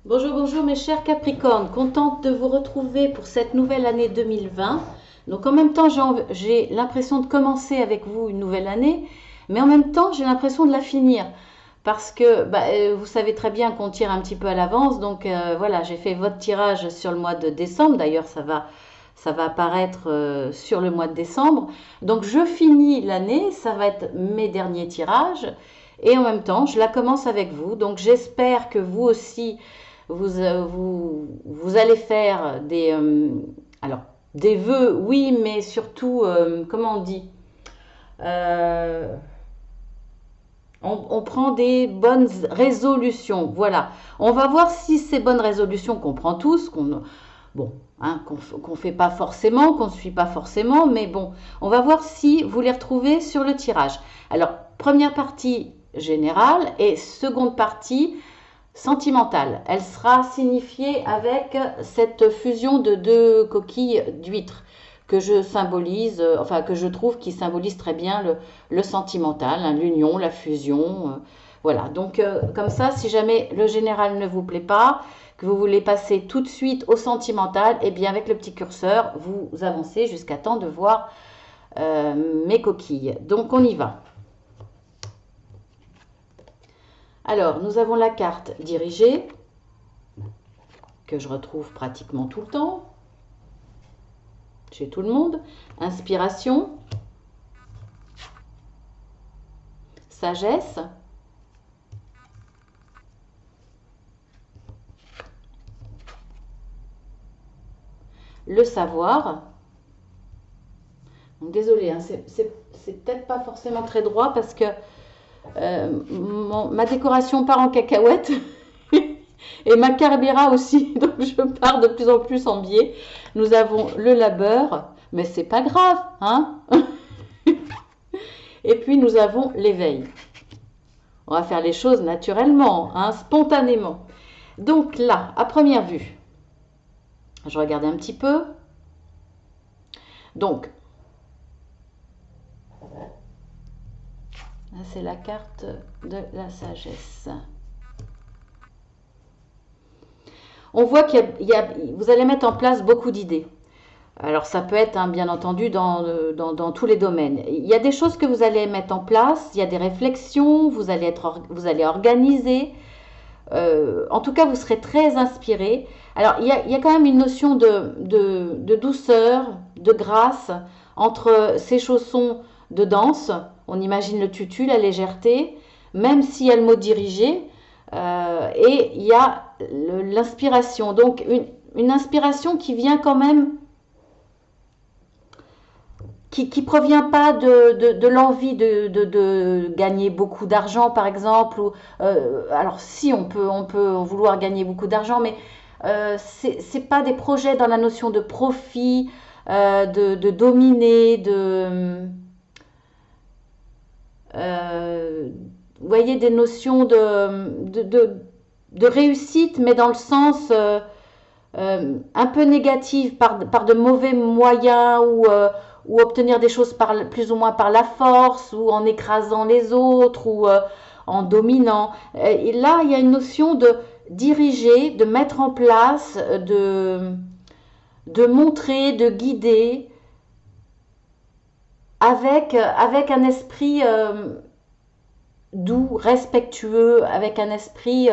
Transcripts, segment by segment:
Bonjour, bonjour mes chers Capricornes, contente de vous retrouver pour cette nouvelle année 2020. Donc en même temps, j'ai l'impression de commencer avec vous une nouvelle année, mais en même temps, j'ai l'impression de la finir. Parce que vous savez très bien qu'on tire un petit peu à l'avance, donc voilà, j'ai fait votre tirage sur le mois de décembre. D'ailleurs, ça va apparaître sur le mois de décembre. Donc je finis l'année, ça va être mes derniers tirages. Et en même temps, je la commence avec vous. Donc j'espère que vous aussi, vous allez faire alors, des vœux, oui, mais surtout, comment on dit Euh, on prend des bonnes résolutions. Voilà. On va voir si ces bonnes résolutions qu'on prend tous, bon, hein, qu'on fait pas forcément, qu'on ne suit pas forcément, mais bon, on va voir si vous les retrouvez sur le tirage. Alors, première partie générale et seconde partie sentimentale. Elle sera signifiée avec cette fusion de deux coquilles d'huîtres que je symbolise, enfin que je trouve qui symbolise très bien le sentimental, hein, l'union, la fusion. Voilà, donc comme ça, si jamais le général ne vous plaît pas, que vous voulez passer tout de suite au sentimental, et bien avec le petit curseur, vous avancez jusqu'à temps de voir mes coquilles. Donc on y va. Alors, nous avons la carte dirigée, que je retrouve pratiquement tout le temps, chez tout le monde. Inspiration, sagesse, le savoir. Donc, désolé, hein, c'est peut-être pas forcément très droit parce que ma décoration part en cacahuète et ma caméra aussi, donc je pars de plus en plus en biais. Nous avons le labeur, mais c'est pas grave, hein. Et puis nous avons l'éveil. On va faire les choses naturellement, hein, spontanément. Donc là, à première vue, je regarde un petit peu. Donc, c'est la carte de la sagesse. On voit vous allez mettre en place beaucoup d'idées. Alors ça peut être, hein, bien entendu, dans tous les domaines. Il y a des choses que vous allez mettre en place, il y a des réflexions, vous allez organiser. En tout cas, vous serez très inspiré. Alors, il y a quand même une notion de douceur, de grâce entre ces chaussons de danse. On imagine le tutu, la légèreté, même s'il y a le mot dirigé. Et il y a l'inspiration. Donc, une inspiration qui vient quand même qui provient pas de l'envie de gagner beaucoup d'argent, par exemple. Alors si on peut vouloir gagner beaucoup d'argent, mais c'est pas des projets dans la notion de profit, de dominer, vous voyez, des notions de réussite, mais dans le sens un peu négatif par de mauvais moyens ou obtenir des choses plus ou moins par la force ou en écrasant les autres ou en dominant. Et là, il y a une notion de diriger, de mettre en place, de montrer, de guider avec un esprit doux, respectueux, avec un esprit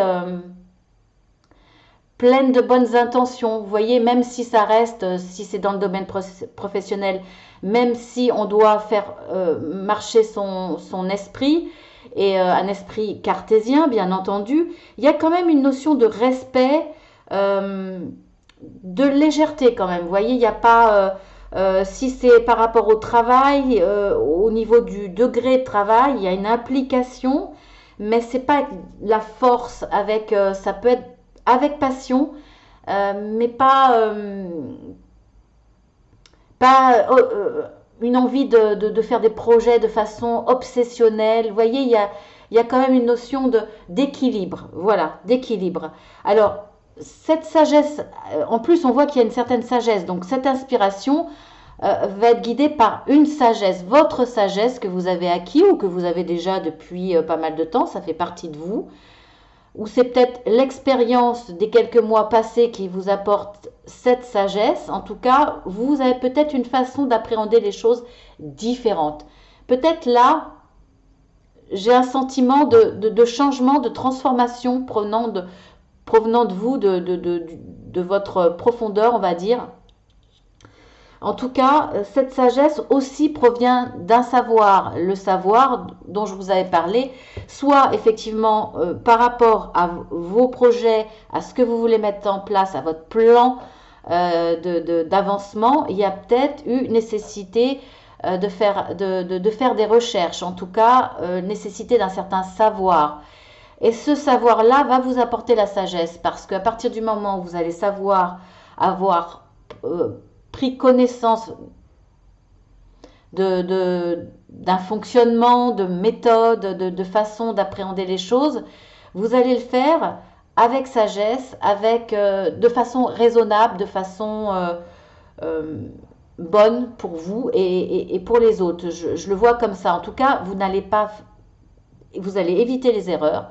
pleine de bonnes intentions. Vous voyez, même si ça reste, si c'est dans le domaine professionnel, même si on doit faire marcher son esprit, et un esprit cartésien, bien entendu, il y a quand même une notion de respect, de légèreté quand même. Vous voyez, il n'y a pas... si c'est par rapport au travail, au niveau du degré de travail, il y a une implication, mais c'est pas la force avec... ça peut être avec passion, mais pas une envie de faire des projets de façon obsessionnelle. Vous voyez, il y a quand même une notion d'équilibre. Voilà, d'équilibre. Alors, cette sagesse, en plus, on voit qu'il y a une certaine sagesse. Donc, cette inspiration va être guidée par une sagesse, votre sagesse que vous avez acquis ou que vous avez déjà depuis pas mal de temps. Ça fait partie de vous. ou c'est peut-être l'expérience des quelques mois passés qui vous apporte cette sagesse. En tout cas, vous avez peut-être une façon d'appréhender les choses différente. Peut-être là, j'ai un sentiment de changement, de transformation provenant de vous, de votre profondeur, on va dire. En tout cas, cette sagesse aussi provient d'un savoir, le savoir dont je vous avais parlé, soit effectivement par rapport à vos projets, à ce que vous voulez mettre en place, à votre plan d'avancement, il y a peut-être eu nécessité de faire des recherches, en tout cas nécessité d'un certain savoir. Et ce savoir-là va vous apporter la sagesse, parce qu'à partir du moment où vous allez savoir avoir pris connaissance d'un fonctionnement, de méthode, de façon d'appréhender les choses, vous allez le faire avec sagesse, de façon raisonnable, de façon bonne pour vous et pour les autres. Je le vois comme ça. En tout cas, vous allez éviter les erreurs.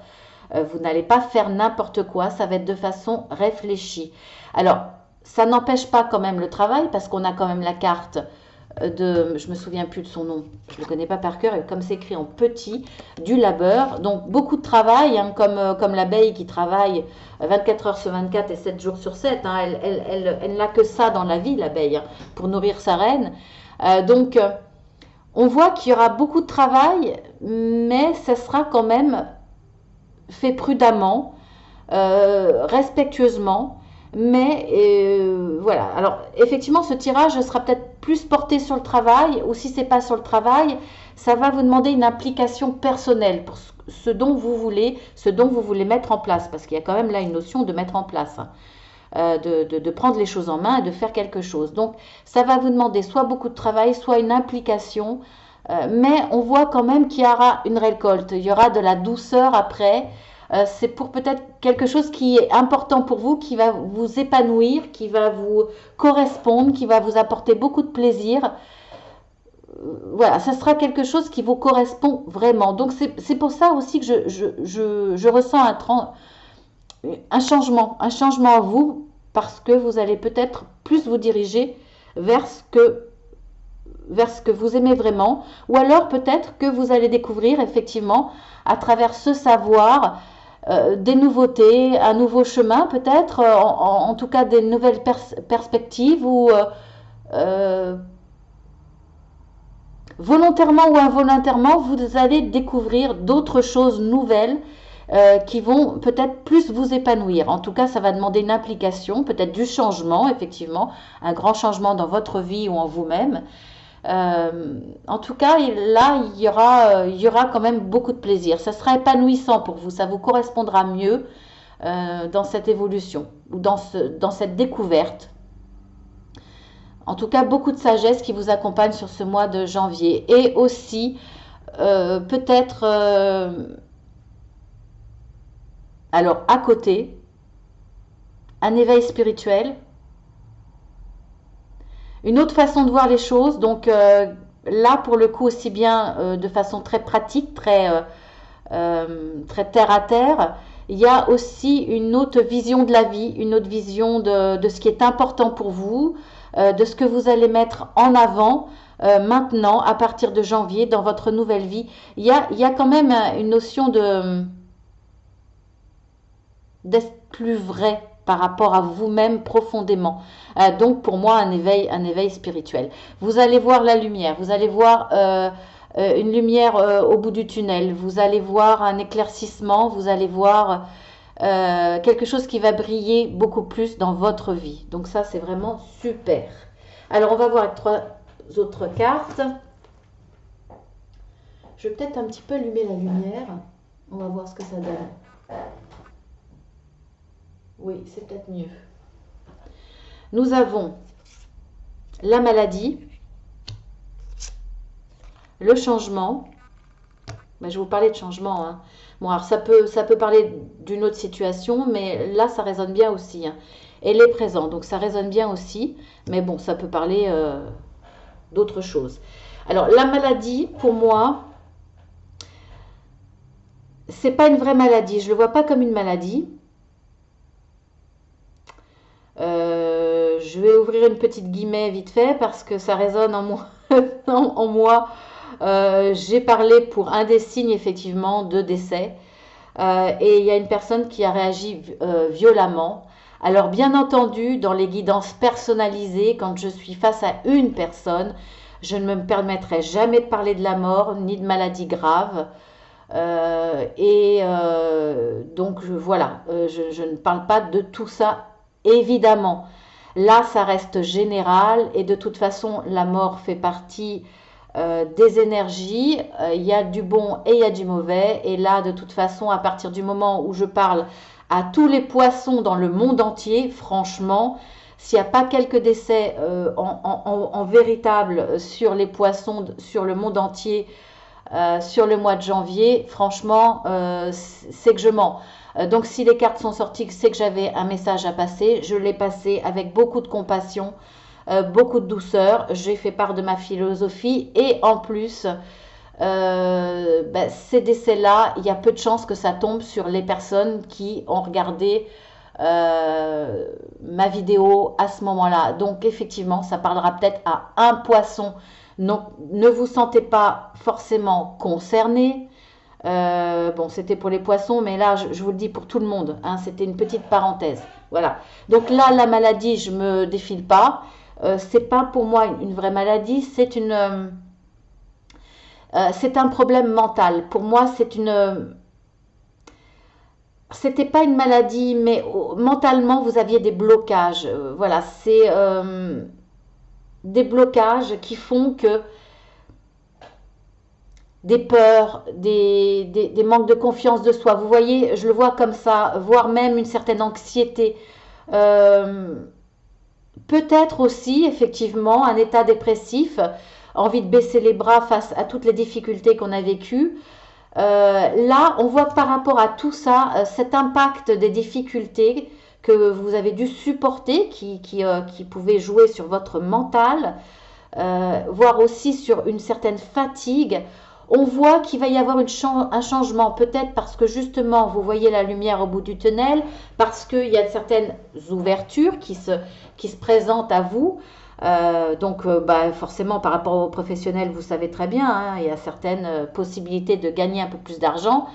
Vous n'allez pas faire n'importe quoi. Ça va être de façon réfléchie. Alors, ça n'empêche pas quand même le travail, parce qu'on a quand même la carte je me souviens plus de son nom, je ne le connais pas par cœur, et comme c'est écrit en petit, du labeur. Donc beaucoup de travail, hein, comme l'abeille qui travaille 24 heures sur 24 et 7 jours sur 7. Hein, elle n'a que ça dans la vie, l'abeille, hein, pour nourrir sa reine. Donc on voit qu'il y aura beaucoup de travail, mais ça sera quand même fait prudemment, respectueusement. Mais voilà, alors effectivement ce tirage sera peut-être plus porté sur le travail, ou si c'est pas sur le travail, ça va vous demander une implication personnelle pour ce dont vous voulez mettre en place, parce qu'il y a quand même là une notion de mettre en place, hein, de prendre les choses en main et de faire quelque chose. Donc ça va vous demander soit beaucoup de travail, soit une implication, mais on voit quand même qu'il y aura une récolte, il y aura de la douceur après. C'est pour peut-être quelque chose qui est important pour vous, qui va vous épanouir, qui va vous correspondre, qui va vous apporter beaucoup de plaisir. Voilà, ça sera quelque chose qui vous correspond vraiment. Donc c'est pour ça aussi que je ressens un changement en vous, parce que vous allez peut-être plus vous diriger vers ce que vous aimez vraiment, ou alors peut-être que vous allez découvrir effectivement à travers ce savoir des nouveautés, un nouveau chemin peut-être, en tout cas des nouvelles perspectives, ou volontairement ou involontairement, vous allez découvrir d'autres choses nouvelles qui vont peut-être plus vous épanouir. En tout cas, ça va demander une implication, peut-être du changement, effectivement, un grand changement dans votre vie ou en vous-même. En tout cas, là, il y aura quand même beaucoup de plaisir. Ça sera épanouissant pour vous, ça vous correspondra mieux dans cette évolution ou dans cette découverte. En tout cas, beaucoup de sagesse qui vous accompagne sur ce mois de janvier. Et aussi, peut-être, alors à côté, un éveil spirituel. Une autre façon de voir les choses, donc là pour le coup aussi bien de façon très pratique, très terre à terre, il y a aussi une autre vision de la vie, une autre vision de ce qui est important pour vous, de ce que vous allez mettre en avant maintenant, à partir de janvier, dans votre nouvelle vie. Il y a quand même une notion d'être plus vrai par rapport à vous-même profondément. Donc pour moi, un éveil spirituel. Vous allez voir la lumière, vous allez voir une lumière au bout du tunnel, vous allez voir un éclaircissement, vous allez voir quelque chose qui va briller beaucoup plus dans votre vie. Donc ça, c'est vraiment super. Alors on va voir avec 3 autres cartes. Je vais peut-être un petit peu allumer la lumière. On va voir ce que ça donne. Oui, c'est peut-être mieux. Nous avons la maladie, le changement. Ben, je vais vous parler de changement. Hein. Bon, alors ça peut parler d'une autre situation, mais là, ça résonne bien aussi. Hein. Elle est présente, donc ça résonne bien aussi. Mais bon, ça peut parler d'autre chose. Alors, la maladie, pour moi, c'est pas une vraie maladie. Je le vois pas comme une maladie. Je vais ouvrir une petite guillemets vite fait parce que ça résonne en moi. en moi. J'ai parlé pour un des signes effectivement de décès. Et il y a une personne qui a réagi violemment. Alors bien entendu, dans les guidances personnalisées, quand je suis face à une personne, je ne me permettrai jamais de parler de la mort ni de maladies graves. Donc voilà, je ne parle pas de tout ça, évidemment. Là, ça reste général et de toute façon, la mort fait partie des énergies. Il y a du bon et il y a du mauvais. Et là, de toute façon, à partir du moment où je parle à tous les poissons dans le monde entier, franchement, s'il n'y a pas quelques décès en véritable sur les poissons, sur le monde entier, sur le mois de janvier, franchement, c'est que je mens. Donc si les cartes sont sorties, c'est que j'avais un message à passer. Je l'ai passé avec beaucoup de compassion, beaucoup de douceur. J'ai fait part de ma philosophie et en plus, ces décès-là, il y a peu de chances que ça tombe sur les personnes qui ont regardé ma vidéo à ce moment-là. Donc effectivement, ça parlera peut-être à un poisson. Donc ne vous sentez pas forcément concerné. Bon, c'était pour les poissons, mais là, je vous le dis pour tout le monde. Hein, c'était une petite parenthèse. Voilà. Donc là, la maladie, je me défile pas. C'est pas pour moi une vraie maladie. C'est un problème mental. Pour moi, c'était pas une maladie, mais mentalement, vous aviez des blocages. Voilà, c'est des blocages qui font que des peurs, des manques de confiance de soi. Vous voyez, je le vois comme ça, voire même une certaine anxiété. Euh, Peut-être aussi, effectivement, un état dépressif, envie de baisser les bras face à toutes les difficultés qu'on a vécues. Là, on voit que par rapport à tout ça, cet impact des difficultés que vous avez dû supporter, qui pouvait jouer sur votre mental, voire aussi sur une certaine fatigue, on voit qu'il va y avoir un changement, peut-être parce que justement vous voyez la lumière au bout du tunnel, parce qu'il y a certaines ouvertures qui se présentent à vous. Forcément par rapport aux professionnels, vous savez très bien, hein, il y a certaines possibilités de gagner un peu plus d'argent.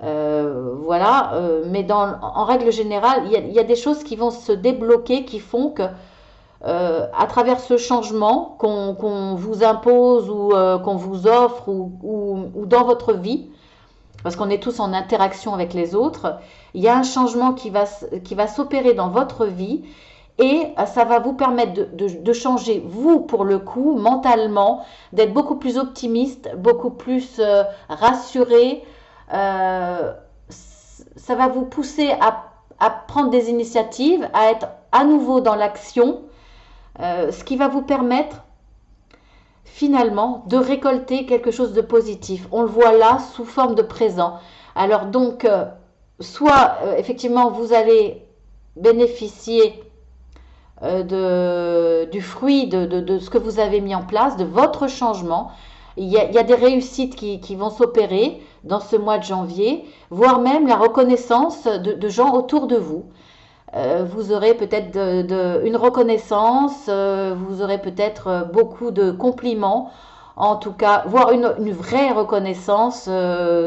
Voilà, mais en règle générale, il y a des choses qui vont se débloquer, qui font que à travers ce changement qu'on vous impose ou qu'on vous offre ou dans votre vie, parce qu'on est tous en interaction avec les autres, il y a un changement qui va s'opérer dans votre vie et ça va vous permettre de changer, vous pour le coup, mentalement, d'être beaucoup plus optimiste, beaucoup plus rassuré. Ça va vous pousser à prendre des initiatives, à être à nouveau dans l'action, ce qui va vous permettre finalement de récolter quelque chose de positif. On le voit là sous forme de présent. Alors donc, soit effectivement vous allez bénéficier du fruit de ce que vous avez mis en place, de votre changement. Il y a des réussites qui vont s'opérer dans ce mois de janvier, voire même la reconnaissance de gens autour de vous. Vous aurez peut-être une reconnaissance, vous aurez peut-être beaucoup de compliments, en tout cas, voire une vraie reconnaissance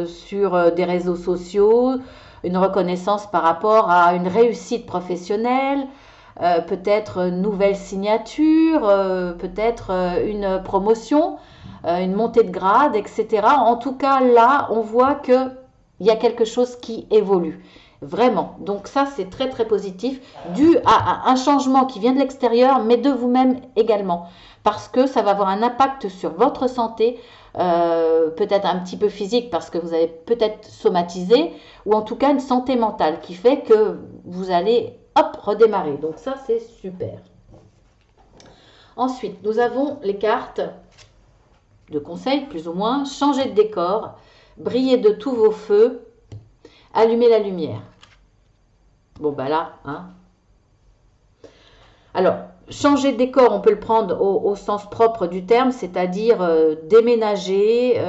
sur des réseaux sociaux, une reconnaissance par rapport à une réussite professionnelle, peut-être une nouvelle signature, peut-être une promotion, une montée de grade, etc. En tout cas, là, on voit qu'il y a quelque chose qui évolue. Vraiment. Donc ça, c'est très très positif, dû à un changement qui vient de l'extérieur, mais de vous-même également. Parce que ça va avoir un impact sur votre santé, peut-être un petit peu physique, parce que vous avez peut-être somatisé, ou en tout cas une santé mentale, qui fait que vous allez, hop, redémarrer. Donc ça, c'est super. Ensuite, nous avons les cartes de conseils, plus ou moins. Changer de décor, briller de tous vos feux, allumer la lumière. Bon, bah là, hein. Alors, changer de décor, on peut le prendre au sens propre du terme, c'est-à-dire déménager,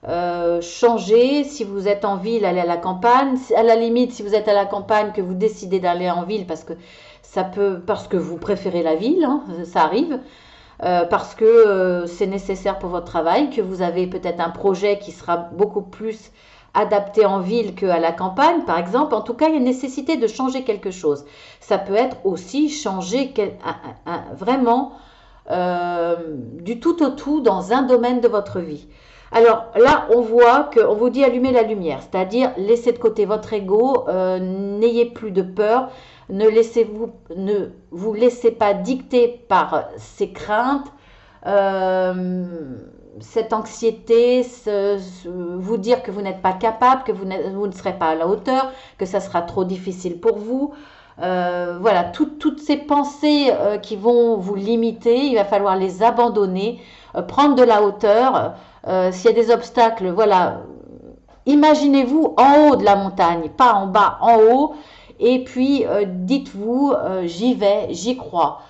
changer. Si vous êtes en ville, aller à la campagne. À la limite, si vous êtes à la campagne, que vous décidez d'aller en ville parce que vous préférez la ville, hein, ça arrive, parce que c'est nécessaire pour votre travail, que vous avez peut-être un projet qui sera beaucoup plus adapté en ville qu'à la campagne, par exemple. En tout cas, il y a une nécessité de changer quelque chose. Ça peut être aussi changer vraiment du tout au tout dans un domaine de votre vie. Alors là, on voit qu'on vous dit allumer la lumière, c'est-à-dire laissez de côté votre ego, n'ayez plus de peur, ne vous laissez pas dicter par ces craintes, cette anxiété, vous dire que vous n'êtes pas capable, que vous ne serez pas à la hauteur, que ça sera trop difficile pour vous. Voilà, toutes ces pensées qui vont vous limiter, il va falloir les abandonner, prendre de la hauteur. S'il y a des obstacles, voilà, imaginez-vous en haut de la montagne, pas en bas, en haut. Et puis, dites-vous, j'y vais, j'y crois.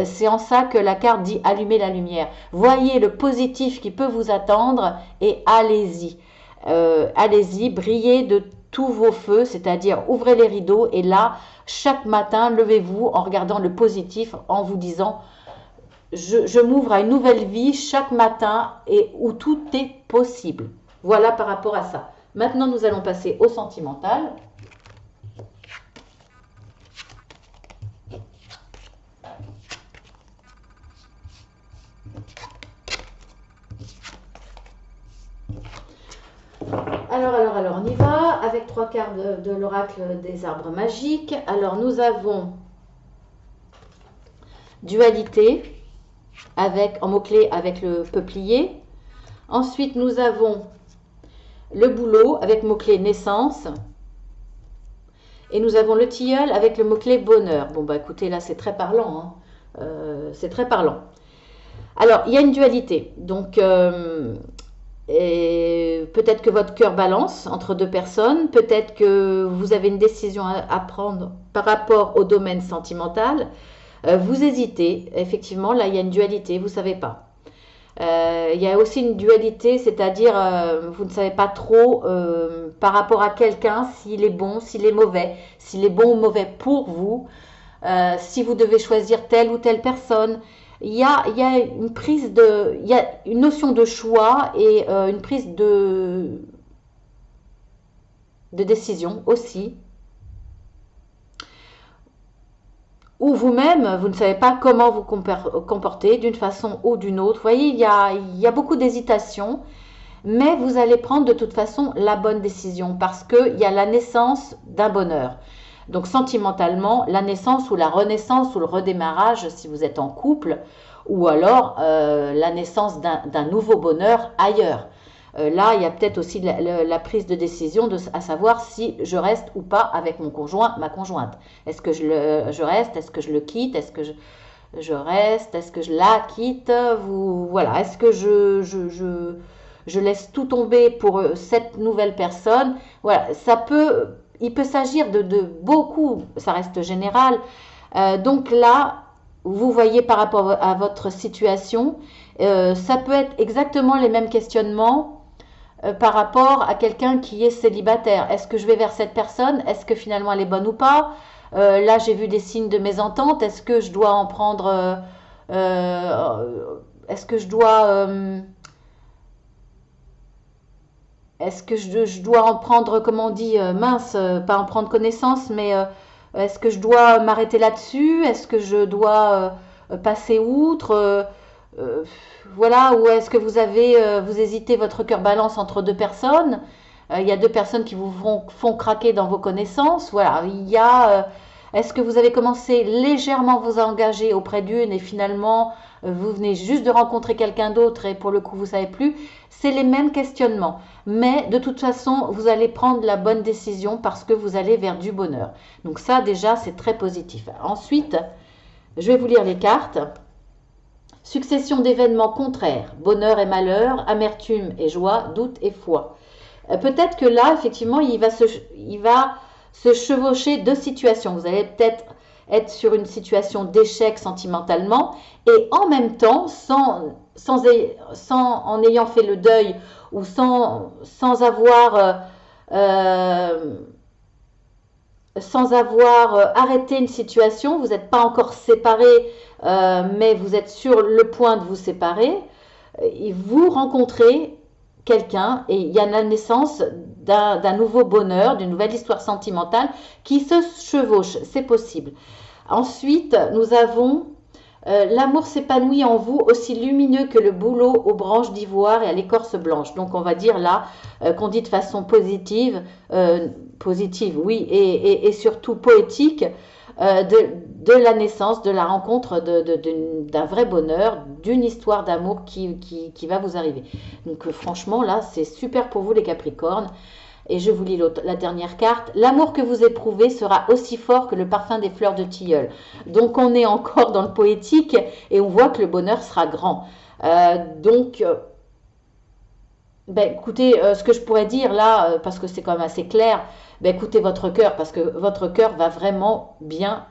C'est en ça que la carte dit allumer la lumière. Voyez le positif qui peut vous attendre et allez-y. Allez-y, brillez de tous vos feux, c'est-à-dire ouvrez les rideaux et là, chaque matin, levez-vous en regardant le positif, en vous disant je m'ouvre à une nouvelle vie chaque matin et où tout est possible. Voilà par rapport à ça. Maintenant, nous allons passer au sentimental. Alors, on y va avec 3 cartes de l'oracle des arbres magiques. Alors, nous avons dualité en mot-clé avec le peuplier. Ensuite, nous avons le bouleau avec mot-clé naissance. Et nous avons le tilleul avec le mot-clé bonheur. Bon, bah écoutez, là, c'est très parlant. Hein. C'est très parlant. Alors, il y a une dualité. Donc, peut-être que votre cœur balance entre deux personnes. Peut-être que vous avez une décision à prendre par rapport au domaine sentimental. Vous hésitez. Effectivement, là, il y a une dualité. Vous ne savez pas. Il y a aussi une dualité, c'est-à-dire vous ne savez pas trop par rapport à quelqu'un s'il est bon, s'il est mauvais, s'il est bon ou mauvais pour vous, si vous devez choisir telle ou telle personne. Il y a une notion de choix et une prise de décision aussi. Ou vous-même, vous ne savez pas comment vous comporter d'une façon ou d'une autre. Vous voyez, il y a beaucoup d'hésitation, mais vous allez prendre de toute façon la bonne décision parce qu'il y a la naissance d'un bonheur. Donc sentimentalement, la naissance ou la renaissance ou le redémarrage si vous êtes en couple, ou alors la naissance d'un nouveau bonheur ailleurs. Là, il y a peut-être aussi la prise de décision à savoir si je reste ou pas avec mon conjoint, ma conjointe. Est-ce que je reste? Est-ce que je le quitte? Est-ce que je reste? Est-ce que je la quitte? Voilà. Est-ce que je laisse tout tomber pour cette nouvelle personne? Voilà. Il peut s'agir de beaucoup, ça reste général. Donc là, vous voyez par rapport à votre situation, ça peut être exactement les mêmes questionnements par rapport à quelqu'un qui est célibataire. Est-ce que je vais vers cette personne? Est-ce que finalement elle est bonne ou pas? Là, j'ai vu des signes de mésentente. Est-ce que je dois en prendre... est-ce que je dois... est-ce que je dois en prendre, comment on dit, pas en prendre connaissance, mais est-ce que je dois m'arrêter là-dessus? Est-ce que je dois passer outre? Voilà, ou est-ce que vous hésitez, votre cœur balance entre deux personnes? Il y a deux personnes qui vous font craquer dans vos connaissances. Voilà, est-ce que vous avez commencé légèrement vous engager auprès d'une et finalement vous venez juste de rencontrer quelqu'un d'autre et pour le coup vous ne savez plus? C'est les mêmes questionnements. Mais de toute façon, vous allez prendre la bonne décision parce que vous allez vers du bonheur. Donc ça déjà, c'est très positif. Ensuite, je vais vous lire les cartes. Succession d'événements contraires, bonheur et malheur, amertume et joie, doute et foi. Peut-être que là, effectivement, il va se chevaucher deux situations. Vous allez peut-être être sur une situation d'échec sentimentalement et en même temps, en ayant fait le deuil ou sans avoir arrêté une situation, vous n'êtes pas encore séparés, mais vous êtes sur le point de vous séparer, et vous rencontrez quelqu'un et il y a la naissance d'un nouveau bonheur, d'une nouvelle histoire sentimentale qui se chevauche, c'est possible. Ensuite, nous avons l'amour s'épanouit en vous aussi lumineux que le bouleau aux branches d'ivoire et à l'écorce blanche. Donc on va dire là qu'on dit de façon positive, oui, et surtout poétique, de la naissance, de la rencontre d'un vrai bonheur, d'une histoire d'amour qui va vous arriver. Donc franchement là c'est super pour vous les Capricornes. Et je vous lis la dernière carte. L'amour que vous éprouvez sera aussi fort que le parfum des fleurs de tilleul. Donc on est encore dans le poétique et on voit que le bonheur sera grand. Écoutez, ce que je pourrais dire là, parce que c'est quand même assez clair, écoutez votre cœur, parce que votre cœur va vraiment bien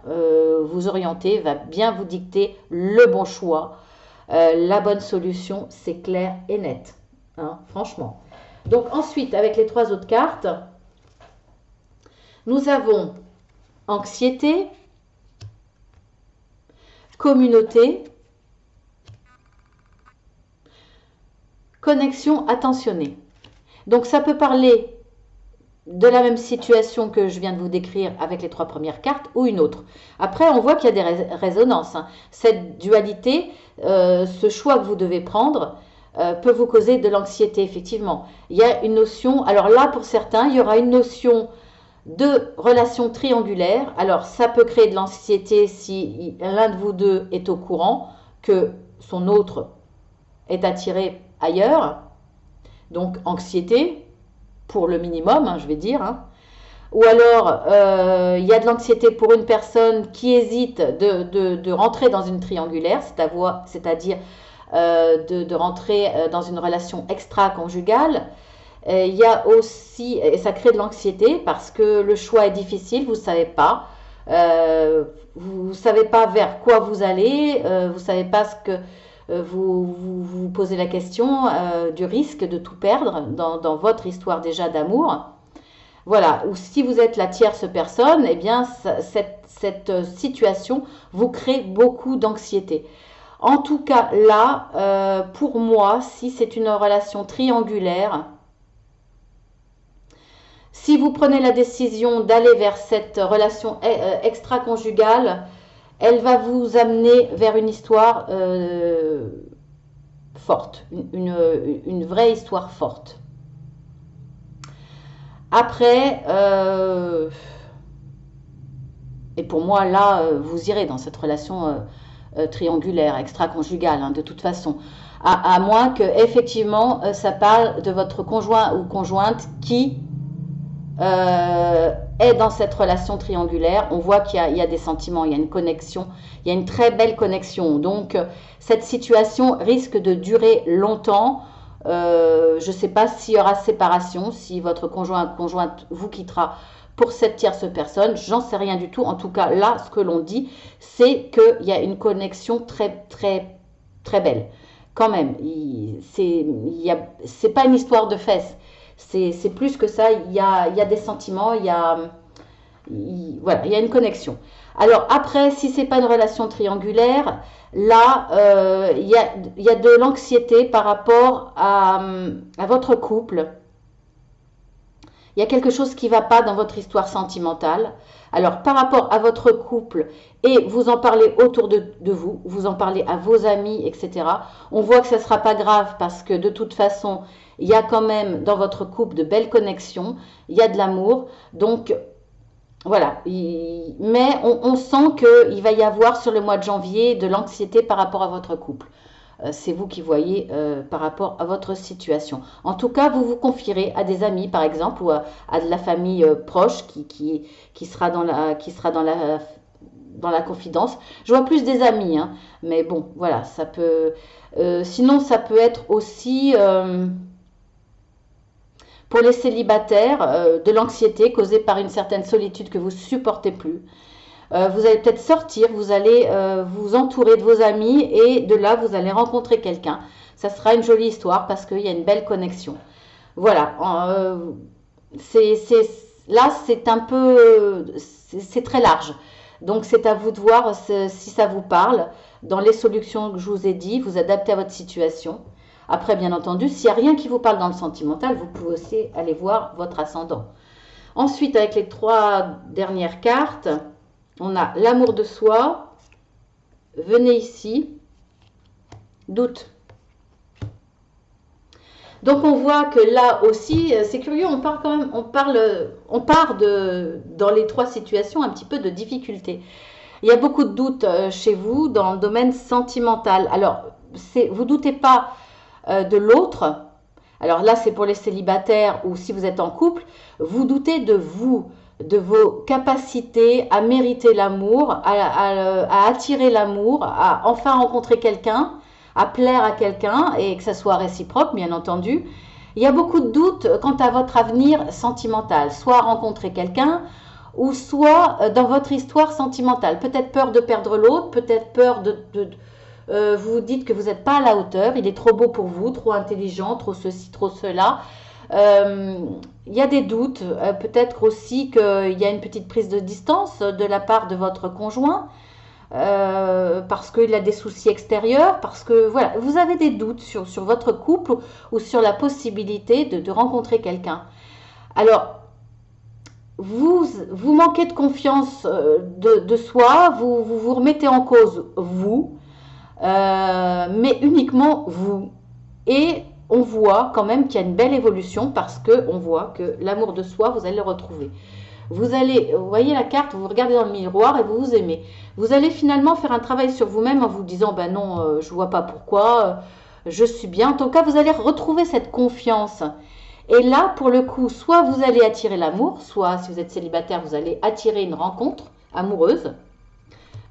vous orienter, va bien vous dicter le bon choix, la bonne solution, c'est clair et net, hein, franchement. Donc ensuite, avec les 3 autres cartes, nous avons anxiété, communauté, connexion attentionnée. Donc ça peut parler de la même situation que je viens de vous décrire avec les 3 premières cartes ou une autre. Après, on voit qu'il y a des résonances, hein. Cette dualité, ce choix que vous devez prendre, peut vous causer de l'anxiété, effectivement. Il y a une notion, alors là, pour certains, il y aura une notion de relation triangulaire. Alors, ça peut créer de l'anxiété si l'un de vous deux est au courant que son autre est attiré ailleurs. Donc, anxiété, pour le minimum, hein, je vais dire. Hein. Ou alors, il y a de l'anxiété pour une personne qui hésite de rentrer dans une triangulaire, c'est-à-dire de rentrer dans une relation extra-conjugale. Il y a aussi, et ça crée de l'anxiété parce que le choix est difficile, vous ne savez pas. Vous ne savez pas vers quoi vous allez, vous ne savez pas ce que vous posez la question du risque de tout perdre dans votre histoire déjà d'amour. Voilà, ou si vous êtes la tierce personne, eh bien cette situation vous crée beaucoup d'anxiété. En tout cas, là, pour moi, si c'est une relation triangulaire, si vous prenez la décision d'aller vers cette relation extra-conjugale, elle va vous amener vers une histoire forte, une vraie histoire forte. Après, et pour moi, là, vous irez dans cette relation triangulaire, extra-conjugale, hein, de toute façon. À moins que, effectivement, ça parle de votre conjoint ou conjointe qui est dans cette relation triangulaire. On voit qu'il y a des sentiments, il y a une connexion, il y a une très belle connexion. Donc, cette situation risque de durer longtemps. Je ne sais pas s'il y aura séparation, si votre conjoint ou conjointe vous quittera pour cette tierce personne, j'en sais rien du tout. En tout cas, là, ce que l'on dit, c'est qu'il y a une connexion très, très, très belle. Quand même, c'est pas une histoire de fesses. C'est plus que ça. Il y a des sentiments, voilà, il y a une connexion. Alors après, si c'est pas une relation triangulaire, là, il y a de l'anxiété par rapport à votre couple. Il y a quelque chose qui ne va pas dans votre histoire sentimentale. Alors, par rapport à votre couple, et vous en parlez autour de vous, vous en parlez à vos amis, etc. On voit que ça ne sera pas grave parce que de toute façon, il y a quand même dans votre couple de belles connexions, il y a de l'amour. Donc, voilà. Mais on sent qu'il va y avoir sur le mois de janvier de l'anxiété par rapport à votre couple. C'est vous qui voyez par rapport à votre situation. En tout cas, vous vous confierez à des amis, par exemple, ou à de la famille proche qui sera dans la confidence. Je vois plus des amis, hein, mais bon, voilà, ça peut. Sinon, ça peut être aussi pour les célibataires de l'anxiété causée par une certaine solitude que vous supportez plus. Vous allez peut-être sortir, vous allez vous entourer de vos amis et de là, vous allez rencontrer quelqu'un. Ça sera une jolie histoire parce qu'il y a une belle connexion. Voilà. Là, c'est un peu, c'est très large. Donc, c'est à vous de voir si ça vous parle. Dans les solutions que je vous ai dit, vous adaptez à votre situation. Après, bien entendu, s'il n'y a rien qui vous parle dans le sentimental, vous pouvez aussi aller voir votre ascendant. Ensuite, avec les 3 dernières cartes, on a l'amour de soi. Venez ici. Doute. Donc on voit que là aussi, c'est curieux, on part quand même, on part dans les 3 situations un petit peu de difficulté. Il y a beaucoup de doutes chez vous dans le domaine sentimental. Alors, vous doutez pas de l'autre. Alors là, c'est pour les célibataires ou si vous êtes en couple, vous doutez de vous, de vos capacités à mériter l'amour, à attirer l'amour, à enfin rencontrer quelqu'un, à plaire à quelqu'un et que ça soit réciproque, bien entendu. Il y a beaucoup de doutes quant à votre avenir sentimental, soit rencontrer quelqu'un ou soit dans votre histoire sentimentale. Peut-être peur de perdre l'autre, peut-être peur vous vous dites que vous n'êtes pas à la hauteur, il est trop beau pour vous, trop intelligent, trop ceci, trop cela. Il y a des doutes, peut-être aussi qu'il y a une petite prise de distance de la part de votre conjoint, parce qu'il a des soucis extérieurs, parce que voilà, vous avez des doutes sur votre couple ou sur la possibilité de rencontrer quelqu'un. Alors, vous manquez de confiance de soi, vous remettez en cause vous, mais uniquement vous. Et on voit quand même qu'il y a une belle évolution parce qu'on voit que l'amour de soi, vous allez le retrouver. Vous voyez la carte, vous regardez dans le miroir et vous vous aimez. Vous allez finalement faire un travail sur vous-même en vous disant, ben non, je vois pas pourquoi, je suis bien. En tout cas, vous allez retrouver cette confiance. Et là, pour le coup, soit vous allez attirer l'amour, soit si vous êtes célibataire, vous allez attirer une rencontre amoureuse.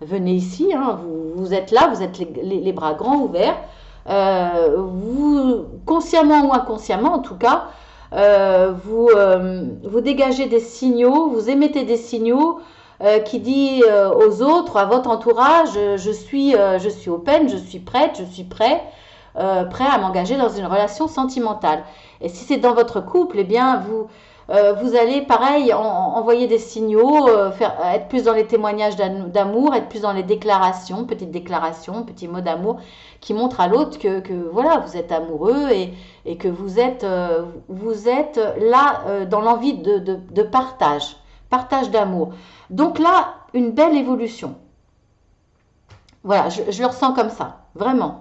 Venez ici, hein, vous êtes là, vous êtes les bras grands ouverts. Vous, consciemment ou inconsciemment en tout cas, vous dégagez des signaux, vous émettez des signaux qui disent aux autres, à votre entourage, je suis open, je suis prête, je suis prêt à m'engager dans une relation sentimentale. Et si c'est dans votre couple, eh bien vous allez pareil envoyer des signaux, être plus dans les témoignages d'amour, être plus dans les déclarations, petits mots d'amour qui montrent à l'autre que voilà, vous êtes amoureux et que vous êtes là dans l'envie de partage d'amour. Donc là, une belle évolution. Voilà, je le ressens comme ça, vraiment.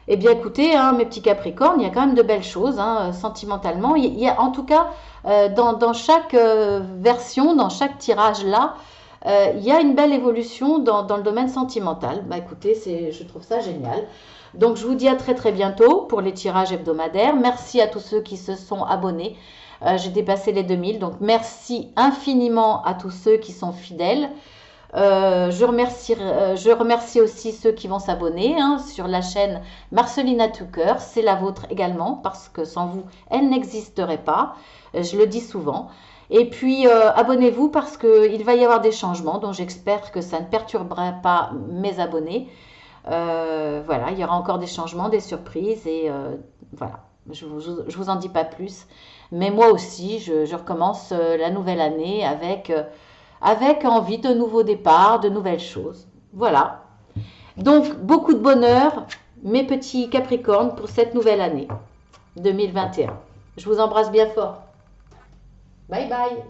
Eh bien écoutez, hein, mes petits Capricornes, il y a quand même de belles choses hein, sentimentalement. Il y a en tout cas dans chaque version, dans chaque tirage là, il y a une belle évolution dans le domaine sentimental. Bah écoutez, je trouve ça génial. Donc je vous dis à très très bientôt pour les tirages hebdomadaires. Merci à tous ceux qui se sont abonnés. J'ai dépassé les 2000, donc merci infiniment à tous ceux qui sont fidèles. Je remercie aussi ceux qui vont s'abonner hein, sur la chaîne Marcelina Tucker. C'est la vôtre également parce que sans vous, elle n'existerait pas. Je le dis souvent. Et puis, abonnez-vous parce qu'il va y avoir des changements dont j'espère que ça ne perturbera pas mes abonnés. Voilà, il y aura encore des changements, des surprises et voilà. Je vous en dis pas plus. Mais moi aussi, je recommence la nouvelle année avec envie de nouveaux départs, de nouvelles choses. Voilà. Donc, beaucoup de bonheur, mes petits Capricornes, pour cette nouvelle année 2021. Je vous embrasse bien fort. Bye bye.